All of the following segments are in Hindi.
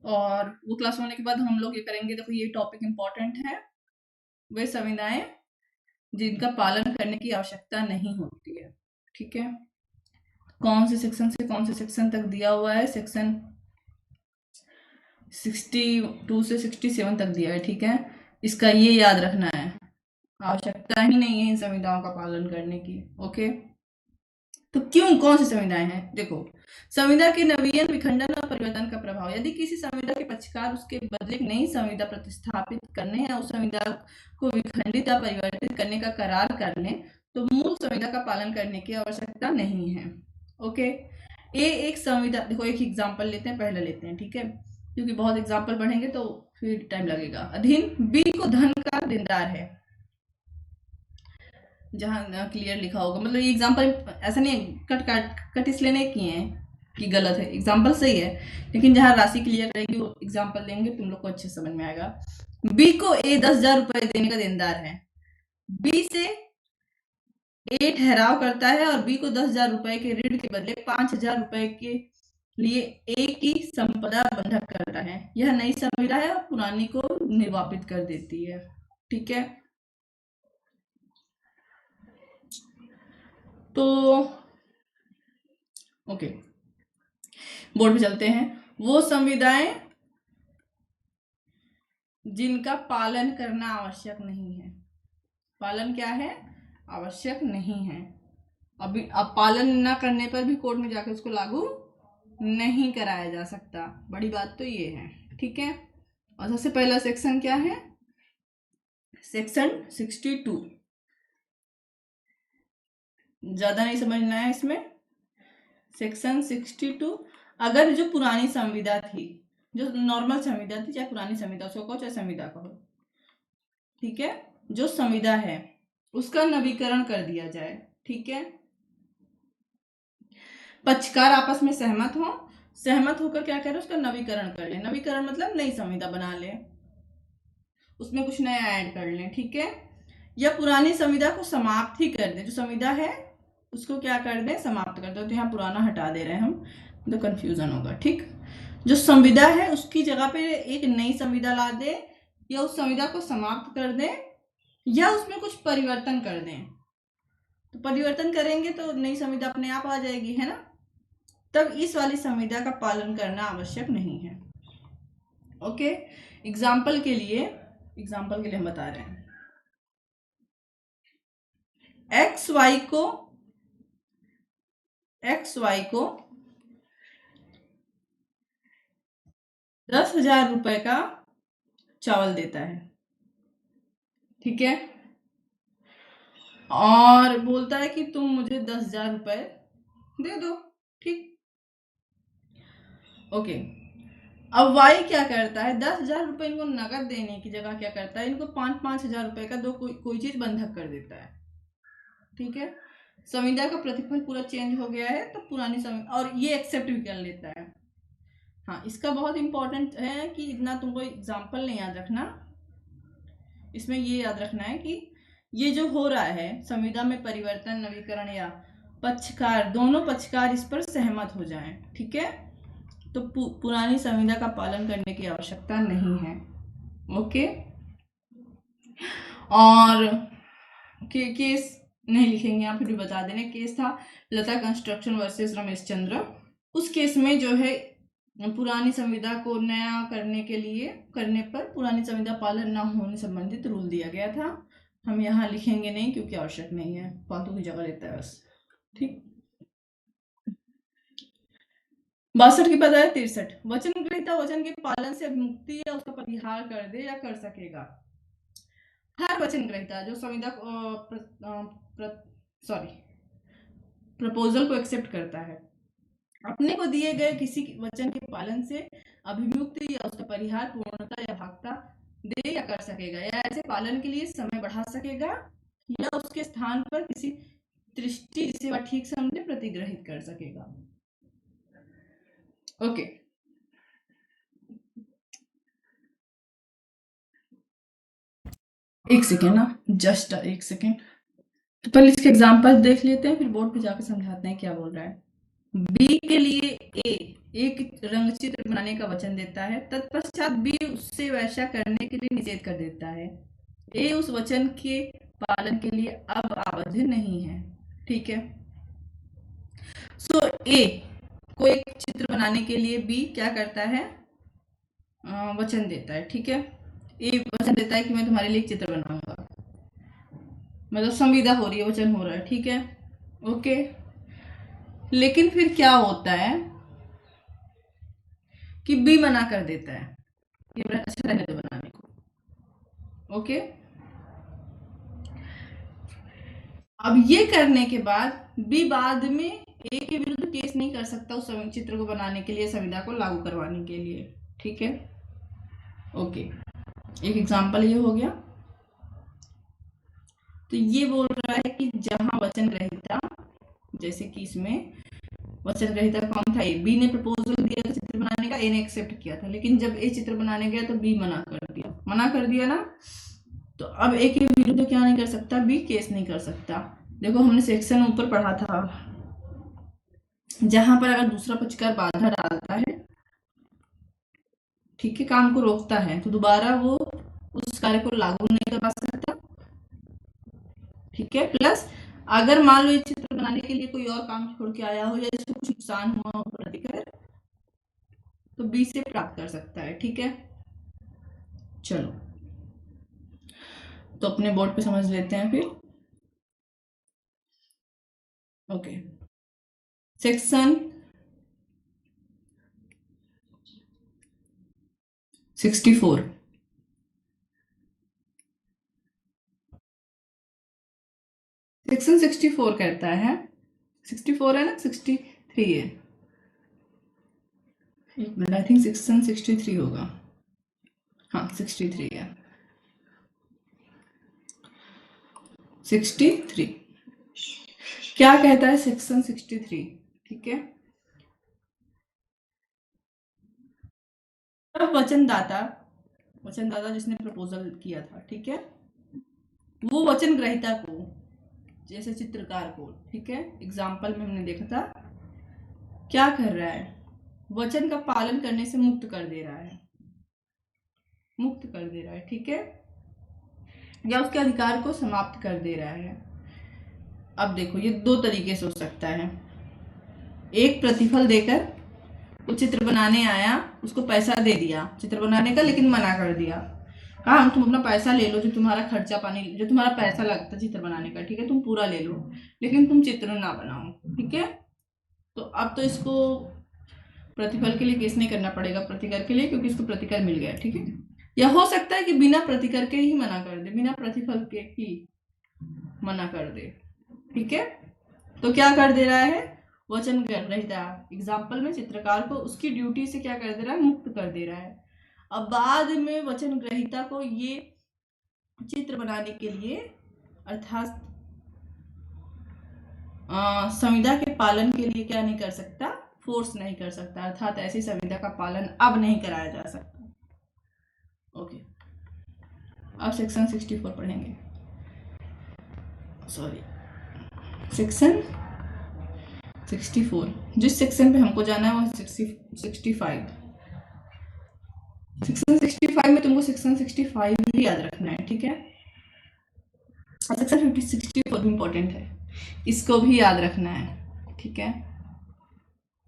और वो क्लास होने के बाद हम लोग ये करेंगे। देखो ये टॉपिक इम्पोर्टेंट है, वे संविधाएं जिनका पालन करने की आवश्यकता नहीं होती है। ठीक है, कौन से सेक्शन से कौन से सेक्शन तक दिया हुआ है? सेक्शन 62 से 67 तक दिया है। ठीक है, इसका ये याद रखना है, आवश्यकता ही नहीं है इन संविधाओं का पालन करने की। ओके, तो क्यों, कौन सी संविधाएं हैं? देखो, संविधा के नवीन, विखंडन और परिवर्तन का प्रभाव। यदि किसी संविधा के पक्षकार उसके बदले एक नई संविधा प्रतिस्थापित करने या उस संविधा को विखंडित या परिवर्तित करने का करार कर लें तो मूल संविधा का पालन करने की आवश्यकता नहीं है। ओके, ये एक संविधा, देखो एक एग्जाम्पल लेते हैं, पहले लेते हैं। ठीक है, क्योंकि बहुत एग्जाम्पल पढ़ेंगे तो फिर टाइम लगेगा। अधीन बी को धन का देनदार है, जहाँ क्लियर लिखा होगा, मतलब ये एग्जाम्पल ऐसा नहीं है, कट इसलिए नहीं किए हैं कि गलत है, एग्जाम्पल सही है, लेकिन जहाँ राशि क्लियर रहेगी वो एग्जाम्पल देंगे, तुम लोग को अच्छे समझ में आएगा। बी को ए 10,000 रुपए देने का देनदार है। बी से ए ठहराव करता है और बी को 10,000 रुपए के ऋण के बदले 5,000 रुपए के लिए ए की संपदा बंधक करता है। यह नई संविधा है और पुरानी को निर्वापित कर देती है। ठीक है, तो ओके, बोर्ड पे चलते हैं। वो संविधाएं जिनका पालन करना आवश्यक नहीं है। पालन क्या है? आवश्यक नहीं है। अभी अब पालन न करने पर भी कोर्ट में जाकर उसको लागू नहीं कराया जा सकता। बड़ी बात तो ये है। ठीक है, और सबसे पहला सेक्शन क्या है? सेक्शन 62। ज्यादा नहीं समझना है इसमें। सेक्शन 62, अगर जो पुरानी संविधा थी, जो नॉर्मल संविधा थी, चाहे पुरानी संविधा उसको कहो चाहे संविधा कहो, ठीक है, जो संविधा है उसका नवीकरण कर दिया जाए। ठीक है, पक्षकार आपस में सहमत हो, सहमत होकर क्या करें? उसका नवीकरण कर ले। नवीकरण मतलब नई संविधा बना ले, उसमें कुछ नया ऐड कर ले। ठीक है, या पुरानी संविधा को समाप्त ही कर दे। जो संविधा है उसको क्या कर दे? समाप्त कर दो। तो यहाँ पुराना हटा दे रहे हैं हम, तो कंफ्यूजन होगा। ठीक, जो संविधा है उसकी जगह पे एक नई संविधा ला दे, या उस संविधा को समाप्त कर दे, या उसमें कुछ परिवर्तन कर दें। तो परिवर्तन करेंगे तो नई संविधा अपने आप आ जाएगी, है ना? तब इस वाली संविधा का पालन करना आवश्यक नहीं है। ओके, एग्जाम्पल के लिए हम बता रहे हैं। एक्स वाई को 10,000 रुपए का चावल देता है। ठीक है, और बोलता है कि तुम मुझे 10,000 रुपए दे दो। ठीक, ओके, अब वाई क्या करता है? 10,000 रुपए इनको नगद देने की जगह क्या करता है? इनको 5,000 रुपए का दो कोई चीज बंधक कर देता है। ठीक है, संविदा का प्रतिफल पूरा चेंज हो गया है, तो पुरानी संविदा, और ये एक्सेप्ट भी कर लेता है। हाँ, इसका बहुत इंपॉर्टेंट है कि इतना तुमको एग्जाम्पल नहीं याद रखना, इसमें ये याद रखना है कि ये जो हो रहा है संविदा में परिवर्तन, नवीकरण, या पक्षकार, दोनों पक्षकार इस पर सहमत हो जाएं। ठीक है, तो पुरानी संविदा का पालन करने की आवश्यकता नहीं है। ओके, और केस नहीं लिखेंगे आप, फिर भी बता देने। केस था लता कंस्ट्रक्शन वर्सेस रमेश चंद्र। उस केस में जो है पुरानी संविधा को नया करने पर पुरानी संविधा पालन न होने संबंधित रूल दिया गया था। हम यहाँ लिखेंगे नहीं क्योंकि आवश्यक नहीं है, फालतू की जगह लेता है बस। ठीक, 62 की बजाय 63, वचन ग्रहीता वचन के पालन से अभिमुक्ति या उसका परिहार कर दे या कर सकेगा। हर वचन ग्रहीता जो संविधा प्रपोजल को एक्सेप्ट करता है, अपने को दिए गए किसी वचन के पालन से अभिमुक्ति या उसका परिहार, पूर्णता या भागता दे या कर सकेगा, या ऐसे पालन के लिए समय बढ़ा सकेगा, या उसके स्थान पर किसी दृष्टि जिसे वह ठीक समझे प्रतिग्रहित कर सकेगा। ओके, एक सेकेंड ना, जस्ट एक सेकेंड। तो पहले इसके एग्जाम्पल देख लेते हैं, फिर बोर्ड पे जाकर समझाते हैं क्या बोल रहा है। बी के लिए ए एक रंग चित्र बनाने का वचन देता है, तत्पश्चात बी उससे वैसा करने के लिए निषेध कर देता है। ए उस वचन के पालन के लिए अब आबद्ध नहीं है। ठीक है, सो ए को एक चित्र बनाने के लिए बी क्या करता है, वचन देता है। ठीक है, ए वचन देता है कि मैं तुम्हारे लिए एक चित्र बनाऊंगा, मतलब संविदा हो रही है, वचन हो रहा है। ठीक है, ओके। लेकिन फिर क्या होता है कि बी मना कर देता है कि अच्छा रहने दो बनाने को। ओके, अब ये करने के बाद बी बाद में ए के विरुद्ध केस नहीं कर सकता उस चित्र को बनाने के लिए, संविदा को लागू करवाने के लिए। ठीक है, ओके, एक एग्जांपल ये हो गया। तो ये बोल रहा है कि जहां वचन ग्रहीता, जैसे कि इसमें वचन ग्रहीता कौन था, बी ने प्रपोजल दिया था चित्र बनाने का, ए ने एक्सेप्ट किया था, लेकिन जब ए चित्र बनाने गया तो बी मना कर दिया ना। तो अब ए के विरुद्ध क्या नहीं कर सकता, बी केस नहीं कर सकता। देखो हमने सेक्शन ऊपर पढ़ा था, जहां पर अगर दूसरा पक्षकार बाधा डालता है, ठीक है, काम को रोकता है, तो दोबारा वो उस कार्य को लागू नहीं करवा सकता। ठीक है, प्लस अगर मान लो ये चित्र बनाने के लिए कोई और काम छोड़ के आया हो या इसको कुछ नुकसान हुआ हो प्रतिकर, तो बी से प्राप्त कर सकता है। ठीक है, चलो तो अपने बोर्ड पे समझ लेते हैं फिर। ओके, सेक्शन 64, सेक्शन 64 कहता है, 64 है ना, 63 है, एक मिनट, आई थिंक सेक्शन 63 होगा, हाँ 63 है, 63 क्या कहता है सेक्शन 63। ठीक है, अब वचनदाता जिसने प्रपोजल किया था, ठीक है, वो वचन ग्रहीता को, जैसे चित्रकार को, ठीक है, एग्जाम्पल में हमने देखा था, क्या कर रहा है, वचन का पालन करने से मुक्त कर दे रहा है, ठीक है, या उसके अधिकार को समाप्त कर दे रहा है। अब देखो ये दो तरीके से हो सकता है, एक प्रतिफल देकर, वो चित्र बनाने आया, उसको पैसा दे दिया चित्र बनाने का, लेकिन मना कर दिया, कहा तुम अपना पैसा ले लो, जो तुम्हारा खर्चा पानी, जो तुम्हारा पैसा लगता है चित्र बनाने का, ठीक है, तुम पूरा ले लो, लेकिन तुम चित्र ना बनाओ। ठीक है, तो अब तो इसको प्रतिफल के लिए केस नहीं करना पड़ेगा, प्रतिकर के लिए, क्योंकि इसको प्रतिकर मिल गया। ठीक है, या हो सकता है कि बिना प्रतिकर के ही मना कर दे, बिना प्रतिफल के ही मना कर दे। ठीक है, तो क्या कर दे रहा है, वचन ग्रहीता एग्जाम्पल में चित्रकार को उसकी ड्यूटी से क्या कर दे रहा है, मुक्त कर दे रहा है। अब बाद में वचन ग्रहीता को ये चित्र बनाने के लिए, अर्थात संविदा के पालन के लिए क्या नहीं कर सकता, फोर्स नहीं कर सकता, अर्थात ऐसी संविदा का पालन अब नहीं कराया जा सकता। ओके, अब सेक्शन 64 पढ़ेंगे, सॉरी सेक्शन 64, जिस सेक्शन पे हमको जाना है वो 65। सेक्शन 65 में तुमको सेक्शन 65 भी याद रखना है। ठीक है, और सेक्शन 64 भी इंपॉर्टेंट है, इसको भी याद रखना है। ठीक है,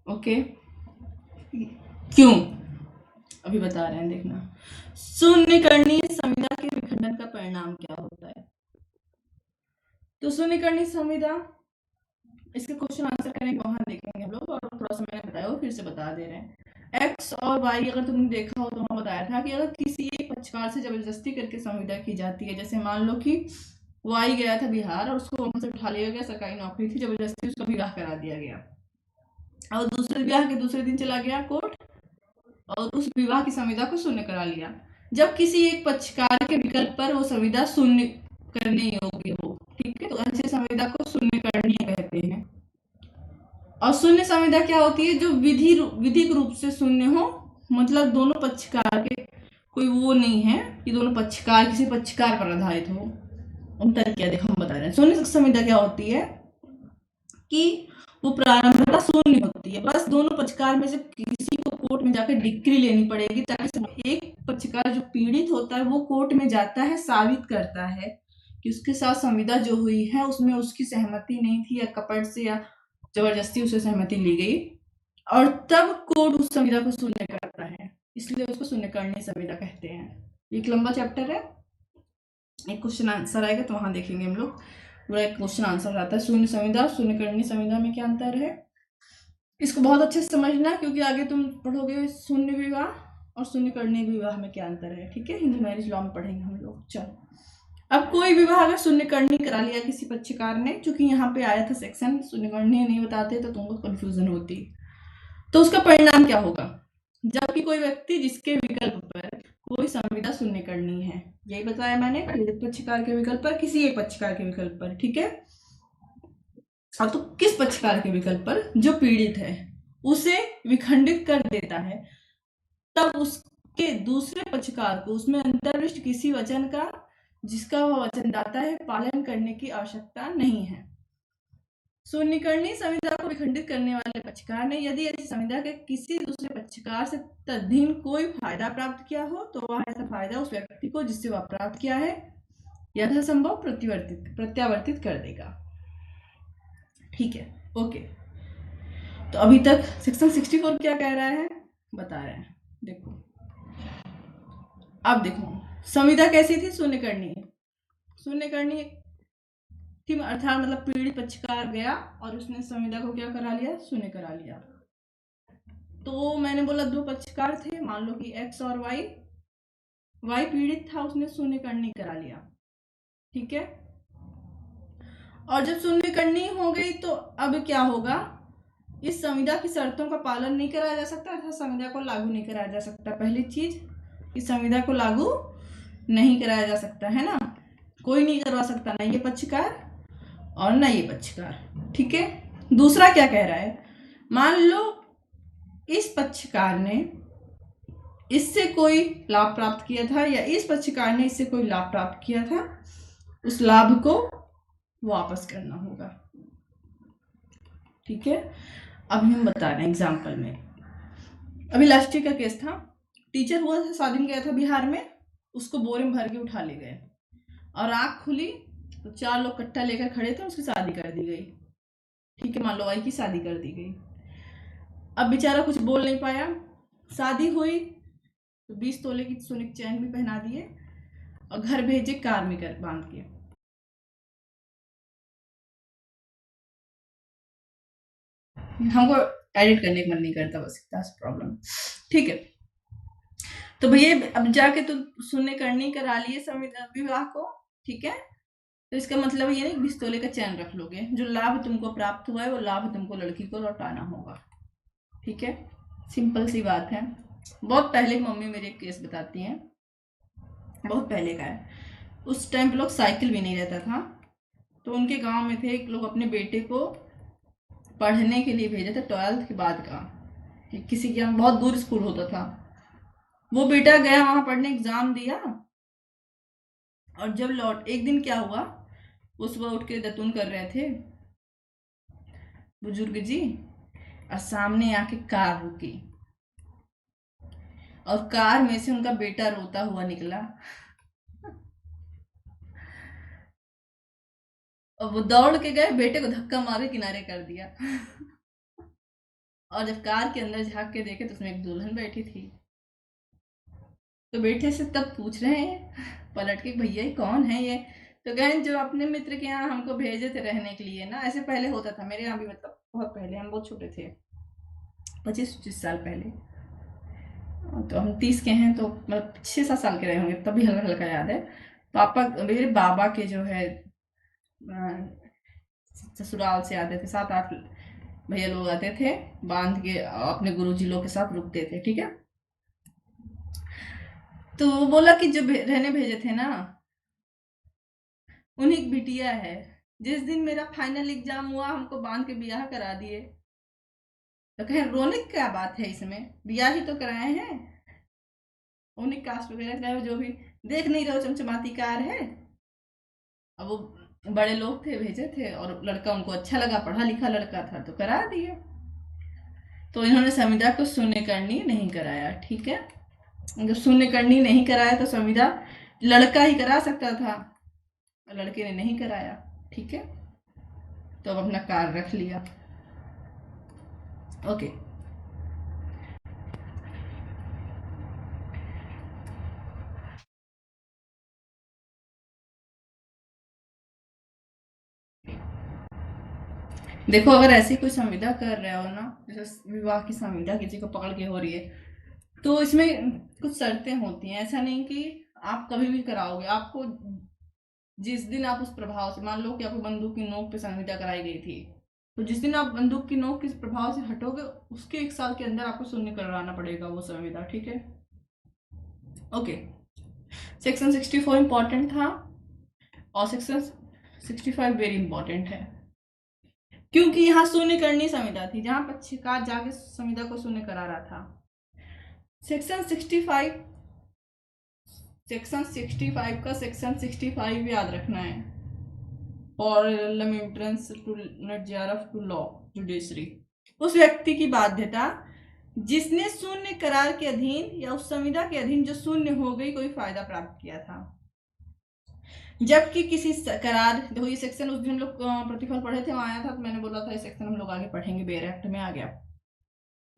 ओके, क्यों अभी बता रहे हैं, देखना। शून्यकर्णीय संविदा के विखंडन का परिणाम क्या होता है, तो शून्यकर्णीय संविदा, इसके क्वेश्चन आंसर करेंगे, वहां देखेंगे हम लोग, और थोड़ा सा मैंने बताया, फिर से बता दे रहे हैं। एक्स और वाई अगर तुमने देखा हो तो वहां बताया था कि अगर किसी एक पक्षकार से जबरदस्ती करके संविदा की जाती है, जैसे मान लो कि वाई गया था बिहार और उसको वहां से उठा लिया गया, सरकारी नौकरी थी, जबरदस्ती उसका विवाह करा दिया गया, और दूसरे विवाह के दूसरे दिन चला गया कोर्ट और उस विवाह की संविदा को शून्य करा लिया। जब किसी एक पक्षकार के विकल्प पर वो संविदा शून्य करने योग्य हो, ठीक है, तो ऐसे संविदा को शून्य करणीय कहते हैं। और शून्य संविदा क्या होती है, जो विधिक रूप से शून्य हो, मतलब दोनों पक्षकार के कोई वो नहीं है कि दोनों पक्षकार किसी पक्षकार पर आधारित हो। अंतर क्या देखो हम बता रहे हैं। शून्य संविदा क्या होती है कि वो प्रारंभता शून्य होती है। बस दोनों पक्षकार में से किसी को कोर्ट में जाकर डिक्री लेनी पड़ेगी, ताकि एक पक्षकार जो पीड़ित होता है वो कोर्ट में जाता है, साबित करता है कि उसके साथ संविदा जो हुई है उसमें उसकी सहमति नहीं थी, या कपट से या जबरदस्ती उसे सहमति ली गई, और तब कोर्ट उस संविदा को शून्य करता है। इसलिए उसको शून्यकरणीय संविदा कहते हैं। एक लंबा चैप्टर है, एक क्वेश्चन आंसर आएगा तो वहां देखेंगे हम लोग, पूरा एक क्वेश्चन आंसर आता है। शून्य संविदा, शून्यकरणीय संविदा में क्या अंतर है, इसको बहुत अच्छे से समझना, क्योंकि आगे तुम पढ़ोगे शून्य विवाह और शून्यकरणीय विवाह में क्या अंतर है। ठीक है, हिंदू मैरिज लॉ में पढ़ेंगे हम लोग। चलो, अब कोई विवाह अगर शून्यकरणीय करा लिया किसी पक्षकार ने, चूंकि यहाँ पे आया था सेक्शन शून्यकरणीय नहीं बताते तो तुमको कंफ्यूजन होती, तो उसका परिणाम क्या होगा। जबकि कोई व्यक्ति जिसके विकल्प पर कोई संविदा शून्य करनी है, यही बताया मैंने, पीड़ित पक्षकार के विकल्प पर, किसी एक पक्षकार के विकल्प पर। ठीक है, और तो किस पक्षकार के विकल्प पर, जो पीड़ित है उसे विखंडित कर देता है, तब उसके दूसरे पक्षकार को उसमें अंतर्विष्ट किसी वचन का, जिसका वह वचनदाता है, पालन करने की आवश्यकता नहीं है। शून्यकरणीय संविदा को विखंडित करने वाले पक्षकार ने यदि ऐसी संविदा के किसी दूसरे पक्षकार से तद्धिन कोई फायदा प्राप्त किया हो, तो वह ऐसा फायदा उस व्यक्ति को जिससे वह प्राप्त किया है यथासंभव प्रत्यावर्तित कर देगा। ठीक है, ओके। तो अभी तक सेक्शन 64 क्या कह रहा है बता रहे हैं। देखो, अब देखो संविदा कैसी थी, शून्यकरणीय थी, अर्थात मतलब पीड़ित पक्षकार गया और उसने संविदा को क्या करा लिया, शून्य करा लिया। तो मैंने बोला दो पक्षकार थे, मान लो कि एक्स और वाई। वाई पीड़ित था, उसने शून्यकरणीय करा लिया। ठीक है, और जब शून्यकरणीय हो गई तो अब क्या होगा, इस संविदा की शर्तों का पालन नहीं कराया जा सकता, अर्थात संविदा को लागू नहीं कराया जा सकता। पहली चीज, इस संविदा को लागू नहीं कराया जा सकता है ना, कोई नहीं करवा सकता, ना ये पक्षकार और ना ये पक्षकार। ठीक है, दूसरा क्या कह रहा है, मान लो इस पक्षकार ने इससे कोई लाभ प्राप्त किया था, या इस पक्षकार ने इससे कोई लाभ प्राप्त किया था, उस लाभ को वापस करना होगा। ठीक है, अभी हम बता रहे हैं एग्जाम्पल में। अभी लास्ट ईयर का केस था, टीचर हुआ था, शादी में गया था बिहार में, उसको बोरे में भर के उठा ले गए और आंख खुली तो 4 लोग कट्टा लेकर खड़े थे, उसकी शादी कर दी गई। ठीक है, मान लो वाई की शादी कर दी गई। अब बेचारा कुछ बोल नहीं पाया, शादी हुई तो 20 तोले की सोने की चैन भी पहना दिए और घर भेजे कार में कर बांध के। हमको एडिट करने का मन नहीं करता, बस इतना प्रॉब्लम। ठीक है, तो भैया अब जाके तो शून्यकरणीय करा लिए संविदा विवाह को। ठीक है, तो इसका मतलब ये नहीं 20 तोले का चैन रख लोगे, जो लाभ तुमको प्राप्त हुआ है वो लाभ तुमको लड़की को लौटाना होगा। ठीक है, सिंपल सी बात है। बहुत पहले मम्मी मेरे एक केस बताती हैं, बहुत पहले का है। उस टाइम पे लोग साइकिल भी नहीं रहता था, तो उनके गांव में थे, एक लोग अपने बेटे को पढ़ने के लिए भेजे थे 12th के बाद का, किसी के यहाँ बहुत दूर स्कूल होता था। वो बेटा गया वहां पढ़ने, एग्जाम दिया, और जब लौट, एक दिन क्या हुआ, वो सुबह उठ के दतून कर रहे थे बुजुर्ग जी, और सामने आके कार रुकी और कार में से उनका बेटा रोता हुआ निकला, और वो दौड़ के गए, बेटे को धक्का मारे किनारे कर दिया और जब कार के अंदर झांक के देखे तो उसमें एक दुल्हन बैठी थी। तो बेटे से तब पूछ रहे हैं पलट के, भैया कौन है ये, तो कहें जो अपने मित्र के यहाँ हमको भेजे थे रहने के लिए ना। ऐसे पहले होता था मेरे यहाँ भी, मतलब बहुत पहले, हम बहुत छोटे थे, 25-25 साल पहले, तो हम 30 के हैं, तो मतलब 6-7 साल के रहे होंगे, तभी हल्का हल्का याद है। पापा, मेरे बाबा के जो है ससुराल से आते थे 7-8 भैया लोग आते थे, बांध के अपने गुरुजी लोग के साथ रुकते थे। ठीक है, तो वो बोला कि जो रहने भेजे थे ना, उन्हीं की बिटिया है, जिस दिन मेरा फाइनल एग्जाम हुआ हमको बांध के ब्याह करा दिए। तो कहें रोने की क्या बात है, इसमें ब्याह ही तो कराए हैं, उन्हीं कास्ट वगैरह चाहे जो भी, देख नहीं रहे हो चमचमाती कार है। अब वो बड़े लोग थे, भेजे थे, और लड़का उनको अच्छा लगा, पढ़ा लिखा लड़का था, तो करा दिए। तो इन्होंने संविदा को शून्यकर्णी नहीं कराया। ठीक है, अगर शून्यकर्णी नहीं कराया तो संविदा लड़का ही करा सकता था, लड़के ने नहीं कराया। ठीक है, तो अब अपना कार रख लिया। ओके, देखो अगर ऐसी कोई संविदा कर रहे हो ना, जैसे विवाह की संविदा किसी को पकड़ के हो रही है, तो इसमें कुछ शर्तें होती हैं। ऐसा नहीं कि आप कभी भी कराओगे। आपको जिस दिन आप उस प्रभाव से, मान लो कि आपको बंदूक की नोक पे संविदा कराई गई थी, तो जिस दिन आप बंदूक की नोक के प्रभाव से हटोगे, उसके 1 साल के अंदर आपको शून्य करवाना पड़ेगा वो संविदा। ठीक है, ओके। सेक्शन 64 इंपॉर्टेंट था, और सेक्शन 65 वेरी इंपॉर्टेंट है, क्योंकि यहाँ शून्य करनी संविदा थी, जहां पक्षकार जाके संविदा को शून्य करा रहा था। सेक्शन 65 का सेक्शन 65 याद रखना है, और entrance to NET JRF to law judiciary. उस व्यक्ति की बाध्यता जिसने शून्य करार के अधीन या उस संविदा के अधीन जो शून्य हो गई कोई फायदा प्राप्त किया था, जबकि किसी करार, देखो ये सेक्शन उस दिन हम लोग प्रतिफल पढ़े थे, वहां आया था, तो मैंने बोला था ये सेक्शन हम लोग आगे पढ़ेंगे, बेयर एक्ट में आ गया।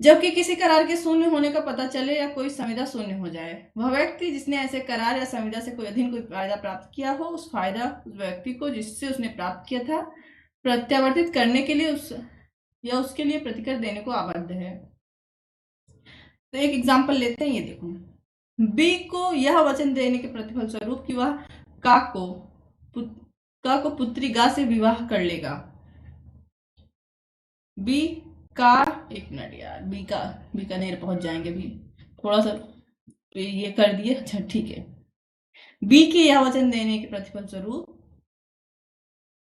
जबकि किसी करार के शून्य होने का पता चले या कोई संविदा शून्य हो जाए, वह व्यक्ति जिसने ऐसे करार या संविदा से कोई अधीन कोई फायदा प्राप्त किया हो, उस फायदा उस व्यक्ति को जिससे उसने प्राप्त किया था प्रत्यावर्तित करने के लिए या उसके लिए प्रतिकर देने को आबद्ध है। तो एक एग्जाम्पल लेते हैं, ये देखो, बी को यह वचन देने के प्रतिफल स्वरूप कि वह का को पुत्री गा से विवाह कर लेगा। बी का, एक मिनट यार, बीकानेर पहुंच जाएंगे भी, थोड़ा सा ये कर दिए। अच्छा ठीक है, बी के यह वचन देने के प्रतिफल स्वरूप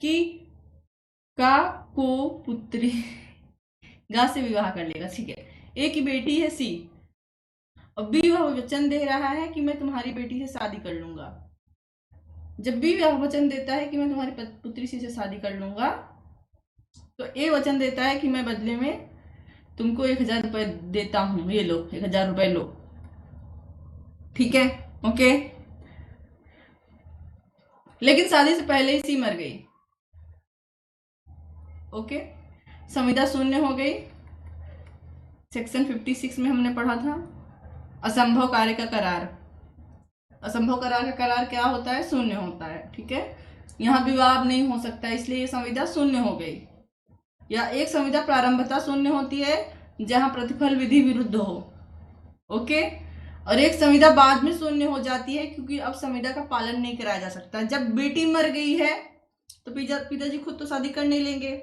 कि का को पुत्री गा से विवाह कर लेगा। ठीक है, ए की बेटी है सी, और बी वह वचन दे रहा है कि मैं तुम्हारी बेटी से शादी कर लूंगा। जब बी वह वचन देता है कि मैं तुम्हारी पुत्री सी से शादी कर लूंगा, तो ए वचन देता है कि मैं बदले में तुमको 1,000 रुपए देता हूं, ये लो 1,000 रुपए लो। ठीक है, ओके। लेकिन शादी से पहले ही सी मर गई। ओके, संविदा शून्य हो गई। सेक्शन 56 में हमने पढ़ा था असंभव कार्य का करार। असंभव करार का करार क्या होता है? शून्य होता है। ठीक है, यहाँ विवाद नहीं हो सकता, इसलिए ये संविदा शून्य हो गई। या एक संविदा प्रारंभता शून्य होती है जहां प्रतिफल विधि विरुद्ध हो। ओके, और एक संविदा बाद में शून्य हो जाती है क्योंकि अब संविदा का पालन नहीं कराया जा सकता। जब बेटी मर गई है तो पिताजी खुद तो शादी कर नहीं लेंगे।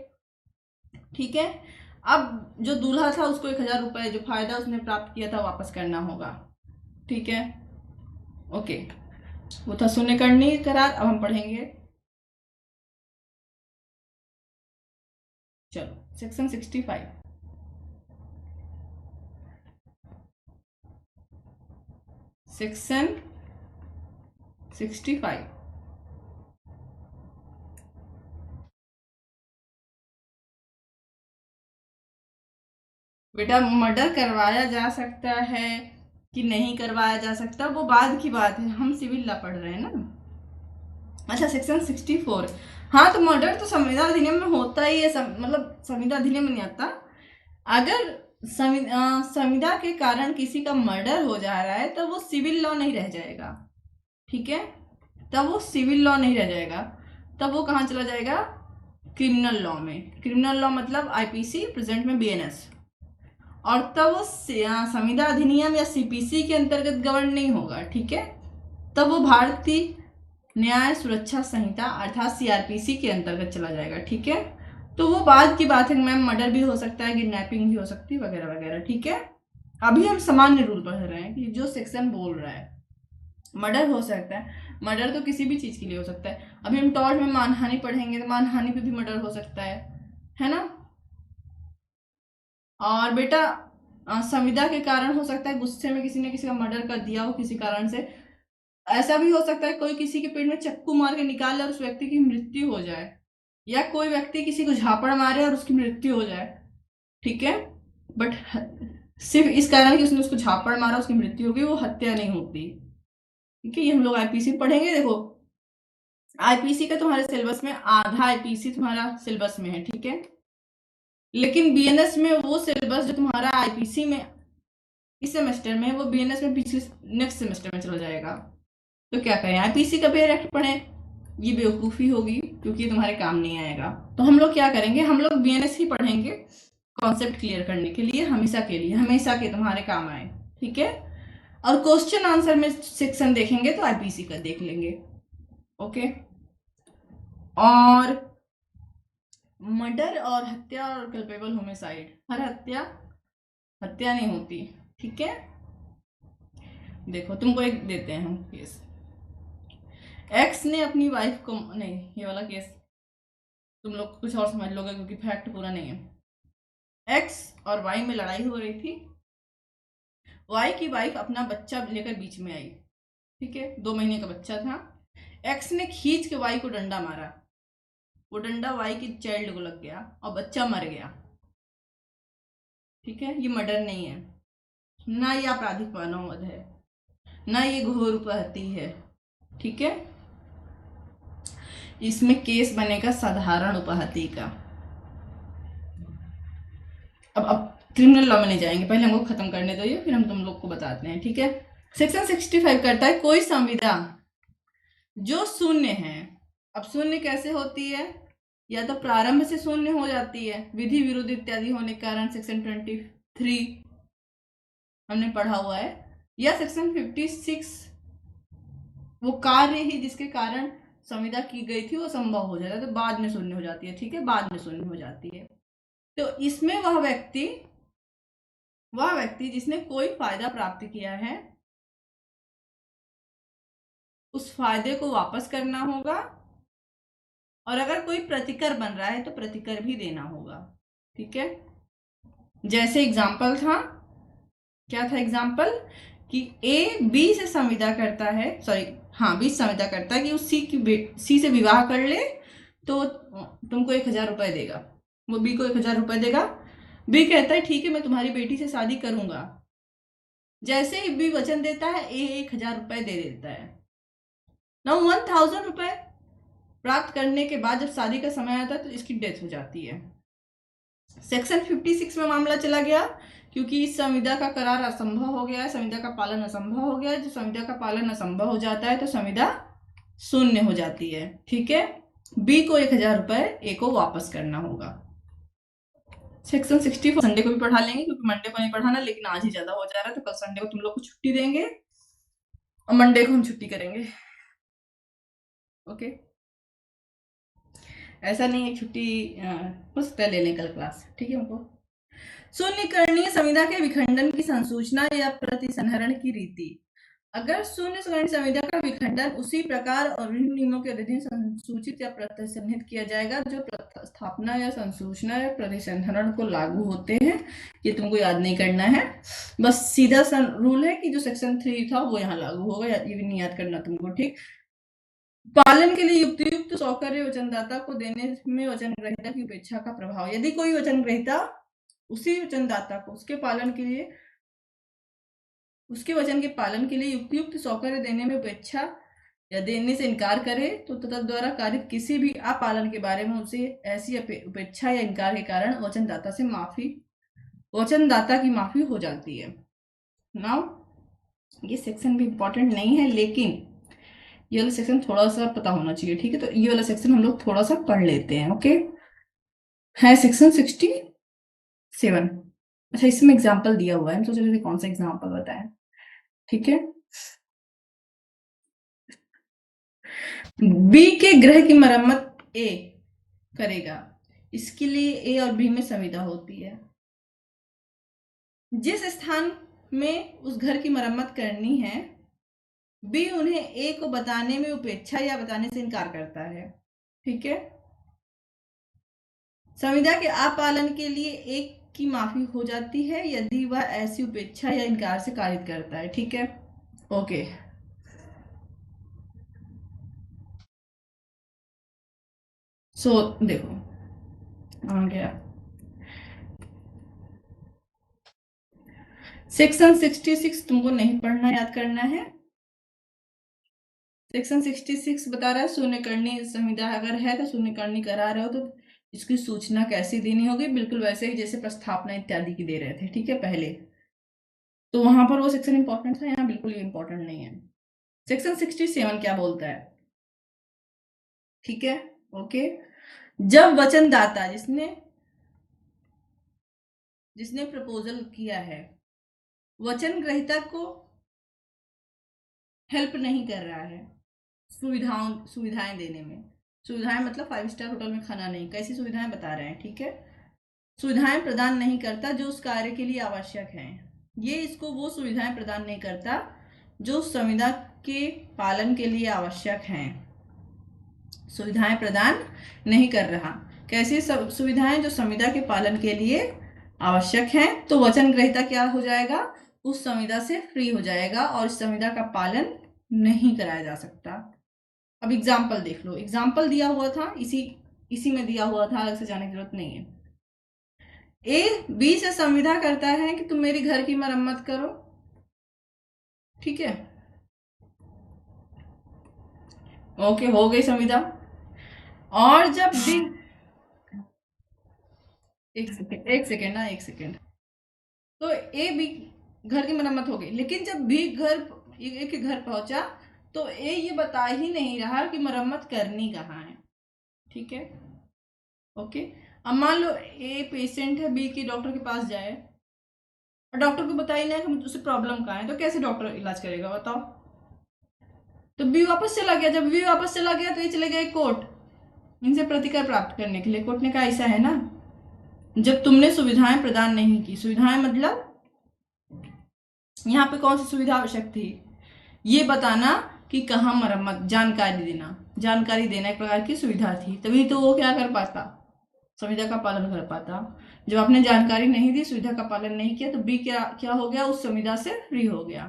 ठीक है, अब जो दूल्हा था उसको 1,000 रुपए जो फायदा उसने प्राप्त किया था वापस करना होगा। ठीक है, ओके, वो था शून्य करनी करार। अब हम पढ़ेंगे, चलो सेक्शन 65। सेक्शन 65, बेटा मर्डर करवाया जा सकता है कि नहीं करवाया जा सकता वो बाद की बात है, हम सिविल लॉ पढ़ रहे हैं ना। अच्छा, सेक्शन 64, हाँ तो मर्डर तो संविदा अधिनियम में होता ही है, मतलब संविदा अधिनियम में नहीं आता। अगर संविदा के कारण किसी का मर्डर हो जा रहा है तब वो सिविल लॉ नहीं रह जाएगा। ठीक है, तब वो सिविल लॉ नहीं रह जाएगा, तब वो कहाँ चला जाएगा? क्रिमिनल लॉ में। क्रिमिनल लॉ मतलब आईपीसी, प्रेजेंट में बीएनएस। और तब वो संविदा अधिनियम या सीपीसी के अंतर्गत गवर्न नहीं होगा। ठीक है, तब वो भारतीय न्याय सुरक्षा संहिता अर्थात सीआरपीसी के अंतर्गत चला जाएगा। ठीक है, तो वो बाद की बात है, मैम मर्डर भी हो सकता है, किडनैपिंग भी हो सकती है, वगैरह वगैरह। ठीक है, अभी हम सामान्य रूल पढ़ रहे हैं कि जो सेक्शन बोल रहा है मर्डर हो सकता है। मर्डर तो किसी भी चीज के लिए हो सकता है। अभी हम टॉर्च में मानहानि पढ़ेंगे तो मानहानि पे भी मर्डर हो सकता है ना। और बेटा संविदा के कारण हो सकता है, गुस्से में किसी ने किसी का मर्डर कर दिया हो किसी कारण से, ऐसा भी हो सकता है कोई किसी के पेट में चक्कू मार के निकाले और उस व्यक्ति की मृत्यु हो जाए, या कोई व्यक्ति किसी को झापड़ मारे और उसकी मृत्यु हो जाए, ठीक है। बट सिर्फ इस कारण कि उसने उसको झापड़ मारा उसकी मृत्यु हो गई, वो हत्या नहीं होती, ठीक है। ये हम लोग आईपीसी पढ़ेंगे। देखो आईपीसी का तुम्हारे सिलेबस में आधा आईपीसी तुम्हारा सिलेबस में है, ठीक है। लेकिन बीएनएस में वो सिलेबस जो तुम्हारा आईपीसी में इस सेमेस्टर में, वो बीएनएस में पिछले नेक्स्ट सेमेस्टर में चला जाएगा। तो क्या करें, आईपीसी का डायरेक्ट पढ़ें, ये बेवकूफ़ी होगी क्योंकि ये तुम्हारे काम नहीं आएगा। तो हम लोग क्या करेंगे, हम लोग बीएनएस ही पढ़ेंगे कॉन्सेप्ट क्लियर करने के लिए, हमेशा के लिए, हमेशा के तुम्हारे काम आए, ठीक है। और क्वेश्चन आंसर में सेक्शन देखेंगे तो आईपीसी का देख लेंगे, ओके। और मर्डर और हत्या और कल्पेबल होमिसाइड, हर हत्या हत्या नहीं होती, ठीक है। देखो तुमको एक देते हैं हम केस, एक्स ने अपनी वाइफ को, नहीं ये वाला केस तुम लोग कुछ और समझ लोगे क्योंकि फैक्ट पूरा नहीं है। एक्स और वाई में लड़ाई हो रही थी, वाई की वाइफ अपना बच्चा लेकर बीच में आई, ठीक है, 2 महीने का बच्चा था। एक्स ने खींच के वाई को डंडा मारा, वो डंडा वाई की चाइल्ड को लग गया और बच्चा मर गया, ठीक है। ये मर्डर नहीं है, ना ये आपराधिक मानव वध है, ना ये घोर उपहत्या है, ठीक है। इसमें केस बनेगा साधारण उपहत्या का। अब क्रिमिनल लॉ में नहीं जाएंगे, पहले हमको खत्म करने दो ये, फिर हम तुम लोग को बताते हैं, ठीक है। सेक्शन 65 करता है कोई संविदा जो शून्य है। अब शून्य कैसे होती है, या तो प्रारंभ से शून्य हो जाती है, विधि विरुद्ध इत्यादि होने के कारण, सेक्शन 23 हमने पढ़ा हुआ है, या सेक्शन 56 वो कार्य ही जिसके कारण संविदा की गई थी वो संभव हो जाता है, तो बाद में शून्य हो जाती है, ठीक है, बाद में शून्य हो जाती है। तो इसमें वह व्यक्ति जिसने कोई फायदा प्राप्त किया है उस फायदे को वापस करना होगा, और अगर कोई प्रतिकर बन रहा है तो प्रतिकर भी देना होगा, ठीक है। जैसे एग्जाम्पल था, क्या था एग्जाम्पल, कि ए बी से संविदा करता है, सॉरी हाँ बी संविदा करता है कि उस सी से विवाह कर ले तो तुमको 1000 रुपये देगा, वो बी को 1000 रुपये देगा। बी कहता है ठीक है मैं तुम्हारी बेटी से शादी करूंगा, जैसे ही बी वचन देता है ए 1000 रुपये दे देता है। ना 1000 रुपये प्राप्त करने के बाद जब शादी का समय आता है तो इसकी डेथ हो जाती है। सेक्शन 56 में मामला चला गया क्योंकि इस संविदा का करार असंभव हो गया है, संविदा का पालन असंभव हो गया है। जब संविदा का पालन असंभव हो जाता है तो संविदा शून्य हो जाती है, ठीक है। बी को 1000 रुपये ए को वापस करना होगा। सेक्शन 64 संडे को भी पढ़ा लेंगे क्योंकि मंडे को नहीं पढ़ाना, लेकिन आज ही ज्यादा हो जा रहा है तो कल संडे को तुम लोग को छुट्टी देंगे और मंडे को हम छुट्टी करेंगे, ओके। ऐसा नहीं है छुट्टी हो सकता है ले लें कल क्लास, ठीक है। हमको शून्यकरणीय संविदा के विखंडन की संसूचना या प्रतिसंहरण की रीति, अगर शून्यकरणीय संविदा का विखंडन उसी प्रकार और विभिन्न नियमों के अधीन संसूचित या प्रतिसंहित किया जाएगा जो स्थापना या संसूचना या प्रतिसंहरण को लागू होते हैं। ये तुमको याद नहीं करना है, बस सीधा सा रूल है कि जो सेक्शन 3 था वो यहाँ लागू होगा, ये भी नहीं याद करना तुमको, ठीक। पालन के लिए युक्त सौकर्य वचनदाता को देने में वचन ग्रहीता की उपेक्षा का प्रभाव, यदि कोई वचन ग्रहीता उसी वचनदाता को उसके वचन के पालन के लिए युक्त सौकर्य देने में उपेक्षा या देने से इनकार करे तो तथा द्वारा कारित किसी भी अपालन के बारे में उसे ऐसी उपेक्षा या इनकार के कारण वचनदाता की माफी हो जाती है। नाउ ये सेक्शन भी इंपॉर्टेंट नहीं है, लेकिन ये वाला सेक्शन थोड़ा सा पता होना चाहिए, ठीक है। तो ये वाला सेक्शन हम लोग थोड़ा सा पढ़ लेते हैं, ओके। है सेक्शन 67। अच्छा इसमें एग्जाम्पल दिया हुआ है, हम सोच रहे थे कौन सा एग्जाम्पल बताएं, ठीक है। बी के गृह की मरम्मत ए करेगा, इसके लिए ए और बी में संविदा होती है। जिस स्थान में उस घर की मरम्मत करनी है बी उन्हें ए को बताने में उपेक्षा या बताने से इनकार करता है, ठीक है। संविदा के अपालन के लिए एक की माफी हो जाती है यदि वह ऐसी उपेक्षा या इनकार से कारित करता है, ठीक है, ओके। देखो आ गया सेक्शन 66 तुमको नहीं पढ़ना, याद करना है। सेक्शन 66 बता रहा है शून्यकर्णी संविदा अगर है तो शून्यकर्णी करा रहे हो तो इसकी सूचना कैसे देनी होगी, बिल्कुल वैसे ही जैसे प्रस्थापना इत्यादि की दे रहे थे, ठीक है पहले। तो वहां पर वो सेक्शन इंपॉर्टेंट था, यहाँ बिल्कुल इंपॉर्टेंट नहीं है। सेक्शन 67 क्या बोलता है, ठीक है, ओके। जब वचनदाता जिसने जिसने प्रपोजल किया है वचन ग्रहीता को हेल्प नहीं कर रहा है सुविधाएं देने में, सुविधाएं मतलब 5 स्टार होटल में खाना नहीं, कैसी सुविधाएं बता रहे हैं, ठीक है। सुविधाएं प्रदान नहीं करता जो उस कार्य के लिए आवश्यक हैं, ये इसको वो सुविधाएं प्रदान नहीं करता जो उस संविदा के पालन के लिए आवश्यक हैं। सुविधाएं प्रदान नहीं कर रहा, कैसी सुविधाएं जो संविदा के पालन के लिए आवश्यक हैं, तो वचन ग्रहीता क्या हो जाएगा, उस संविदा से फ्री हो जाएगा और इस संविदा का पालन नहीं कराया जा सकता। अब एग्जाम्पल देख लो, एग्जाम्पल दिया हुआ था, इसी में दिया हुआ था, अलग से जाने की जरूरत नहीं है। ए बी से संविदा करता है कि तुम मेरी घर की मरम्मत करो, ठीक है, ओके, हो गई संविदा। और जब बी एक सेकेंड ना, एक सेकेंड। तो ए बी घर की मरम्मत हो गई, लेकिन जब बी ए के घर पहुंचा तो ए ये बता ही नहीं रहा कि मरम्मत करनी कहाँ है, ठीक है, ओके। अब मान लो ए पेशेंट है, बी की डॉक्टर के पास जाए और डॉक्टर को बता ही नहीं कि उसे प्रॉब्लम कहाँ है, तो कैसे डॉक्टर इलाज करेगा बताओ। तो बी वापस चला गया, जब बी वापस चला गया तो ये चले गए कोर्ट, इनसे प्रतिकार प्राप्त करने के लिए। कोर्ट ने कहा ऐसा है ना, जब तुमने सुविधाएं प्रदान नहीं की, सुविधाएं मतलब यहाँ पे कौन सी सुविधा आवश्यक थी, ये बताना कि कहाँ मरम्मत, जानकारी देना एक प्रकार की सुविधा थी, तभी तो वो क्या कर पाता, सुविधा का पालन कर पाता। जब आपने जानकारी नहीं दी, सुविधा का पालन नहीं किया, तो बी क्या हो गया, उस संविदा से फ्री हो गया,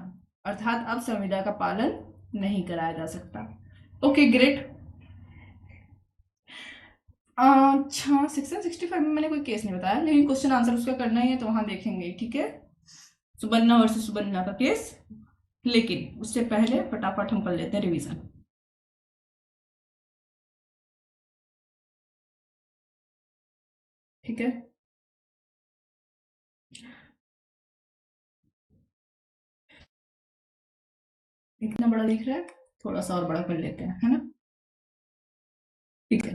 अर्थात अब संविदा का पालन नहीं कराया जा सकता। Okay great. अच्छा, सेक्शन 65 में मैंने कोई केस नहीं बताया, लेकिन क्वेश्चन आंसर उसका करना ही है तो वहां देखेंगे, ठीक है, सुबन्ना वर्सेस सुबन्ना का केस। लेकिन उससे पहले फटाफट हम कर लेते हैं रिवीजन, ठीक है। इतना बड़ा दिख रहा है, थोड़ा सा और बड़ा कर लेते हैं, है ना, ठीक है,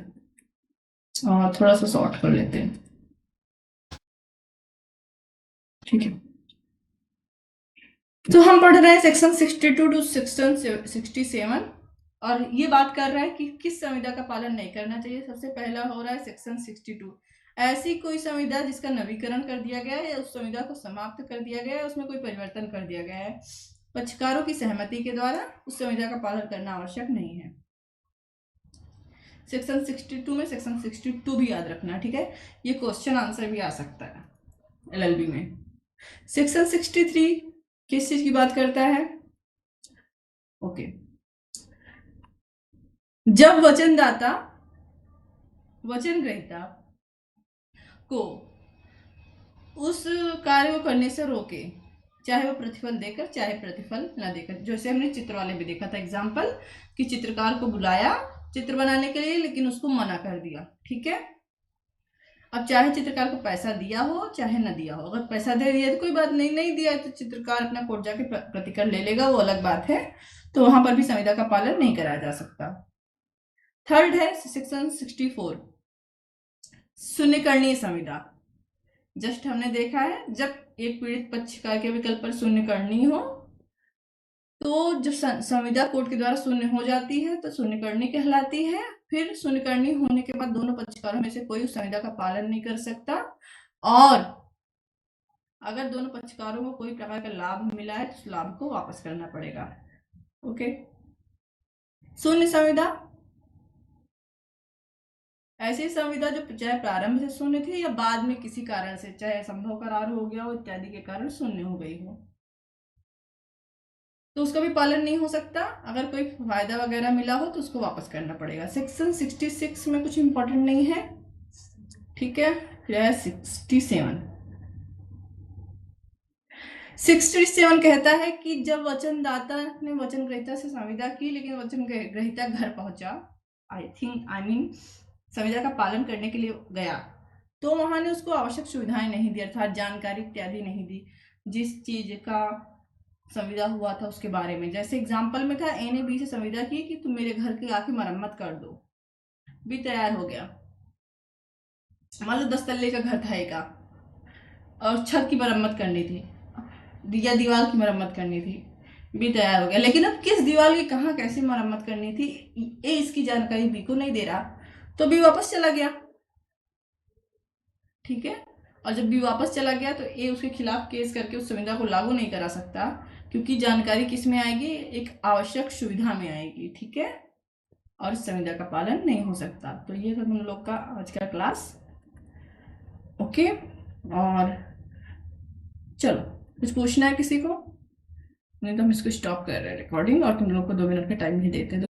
और थोड़ा सा शॉर्ट कर लेते हैं, ठीक है। तो हम पढ़ रहे हैं सेक्शन 62 टू सेक्शन 67 और ये बात कर रहा है कि किस संविदा का पालन नहीं करना चाहिए। सबसे पहला हो रहा है सेक्शन 62, ऐसी कोई संविदा जिसका नवीकरण कर दिया गया है या उस संविदा को समाप्त कर दिया गया है, उसमें कोई परिवर्तन कर दिया गया है, पक्षकारों की सहमति के द्वारा उस संविदा का पालन करना आवश्यक नहीं है। सेक्शन 62 में सेक्शन 62 भी याद रखना, ठीक है, ये क्वेश्चन आंसर भी आ सकता है LLB में। सेक्शन 63 किस चीज की बात करता है, ओके, जब वचनदाता वचन ग्रहीता को उस कार्य को करने से रोके, चाहे वो प्रतिफल देकर चाहे प्रतिफल न देकर, जैसे हमने चित्र वाले में देखा था एग्जाम्पल, कि चित्रकार को बुलाया चित्र बनाने के लिए लेकिन उसको मना कर दिया, ठीक है। अब चाहे चित्रकार को पैसा दिया हो चाहे न दिया हो, अगर पैसा दे दिया तो कोई बात नहीं, नहीं दिया तो चित्रकार अपना कोर्ट जाके प्रतिकर ले लेगा, वो अलग बात है, तो वहां पर भी संविदा का पालन नहीं कराया जा सकता। थर्ड है सेक्शन 64 शून्यकर्णीय संविदा। जस्ट हमने देखा है जब एक पीड़ित पक्षकार के विकल्प पर शून्यकर्णी हो तो जब संविदा कोर्ट के द्वारा शून्य हो जाती है तो शून्यकर्णी कहलाती है। फिर शून्यकर्णी होने के बाद दोनों पक्षकारों में से कोई उस संविदा का पालन नहीं कर सकता, और अगर दोनों पक्षकारों को कोई प्रकार का लाभ मिला है तो उस लाभ को वापस करना पड़ेगा, ओके। शून्य संविदा ऐसी संविदा जो चाहे प्रारंभ से शून्य थी या बाद में किसी कारण से, चाहे असंभव करार हो गया हो इत्यादि के कारण शून्य हो गई हो, तो उसका भी पालन नहीं हो सकता। अगर कोई फायदा वगैरह मिला हो तो उसको वापस करना पड़ेगा। सेक्शन 66 में कुछ इंपॉर्टेंट नहीं है, ठीक है। फिर है 67 कहता है कि जब वचनदाता ने वचन ग्रहीता से संविदा की लेकिन वचन ग्रहीता घर पहुंचा, आई मीन संविदा का पालन करने के लिए गया, तो वहां ने उसको आवश्यक सुविधाएं नहीं दी, अर्थात जानकारी इत्यादि नहीं दी जिस चीज का संविदा हुआ था उसके बारे में। जैसे एग्जाम्पल में था, ए ने बी से संविदा की कि तुम मेरे घर की आके मरम्मत कर दो। बी तैयार हो गया। मान लो 10 तल्ले का घर था ए का और छत की मरम्मत करनी थी या दीवार की मरम्मत करनी थी। बी तैयार हो गया, लेकिन अब किस दीवार की कहाँ कैसे मरम्मत करनी थी ए इसकी जानकारी बी को नहीं दे रहा, तो बी वापस चला गया, ठीक है। और जब बी वापस चला गया तो ए उसके खिलाफ केस करके उस संविदा को लागू नहीं करा सकता, क्योंकि जानकारी किस में आएगी, एक आवश्यक सुविधा में आएगी, ठीक है, और इस संविदा का पालन नहीं हो सकता। तो ये सब हम लोग का आज का क्लास, ओके। और चलो, कुछ पूछना है किसी को? नहीं तो हम इसको स्टॉप कर रहे हैं रिकॉर्डिंग, और तुम लोग को 2 मिनट का टाइम ही देते हैं।